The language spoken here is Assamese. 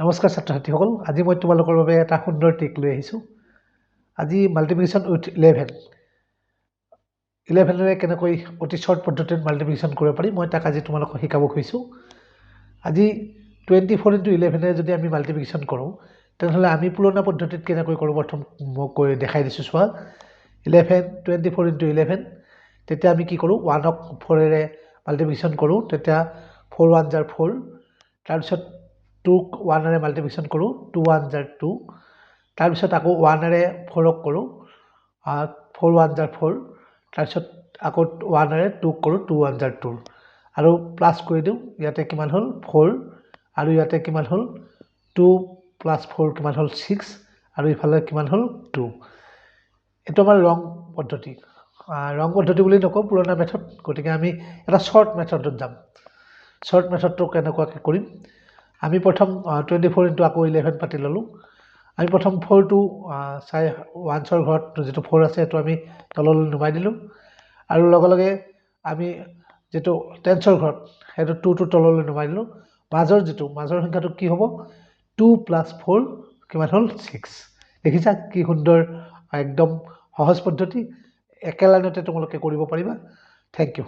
নমস্কাৰ ছাত্ৰ ছাত্ৰীসকল আজি মই তোমালোকৰ বাবে এটা সুন্দৰ ট্ৰিক লৈ আহিছোঁ আজি মাল্টিপ্লিকেশ্যন উইথ 11ৰে কেনেকৈ অতি শ্বৰ্ট পদ্ধতিত মাল্টিপ্লিকেশ্যন কৰিব পাৰি মই তাক আজি তোমালোকক শিকাব খুজিছোঁ আজি 24 * 11ৰে যদি আমি মাল্টিপ্লিকেশ্যন কৰোঁ তেনেহ'লে আমি পুৰণা পদ্ধতিত কেনেকৈ কৰোঁ প্ৰথম মই কৈ দেখাই দিছোঁ চোৱা 24 * 11 তেতিয়া আমি কি কৰোঁ 1ক 4ৰে মাল্টিপ্লিকেশ্যন কৰোঁ তেতিয়া 4 1 * 4 তাৰপিছত 2ক 1ৰে মাল্টিপ্লিকেশ্যন কৰোঁ 2 1 * 2 তাৰপিছত আকৌ 1ৰে 4ক কৰোঁ 4 1 * 4 তাৰপিছত আকৌ 1ৰে 2ক কৰোঁ 2 1 * 2 আৰু প্লাছ কৰি দিওঁ ইয়াতে কিমান হ'ল 4 আৰু ইয়াতে কিমান হ'ল 2 + 4 কিমান হ'ল 6 আৰু ইফালে কিমান হ'ল 2 এইটো আমাৰ ৰং পদ্ধতি বুলি নকওঁ পুৰণা মেথড গতিকে আমি এটা শ্বৰ্ট মেথডত যাম শ্বৰ্ট মেথডটো কেনেকুৱাকৈ কৰিম আমি প্ৰথম 24 * আকৌ 11 পাতি ল'লোঁ আমি প্ৰথম 4টো চাই 1ৰ ঘৰত যিটো 4 আছে সেইটো আমি তললৈ নুমাই দিলোঁ আৰু লগে লগে আমি যিটো 10ৰ ঘৰত সেইটো 2টো তললৈ নুমাই দিলোঁ মাজৰ সংখ্যাটো কি হ'ব 2 + 4 কিমান হ'ল 6 দেখিছা কি সুন্দৰ একদম সহজ পদ্ধতি একে লাইনতে তোমালোকে কৰিব পাৰিবা থেংক ইউ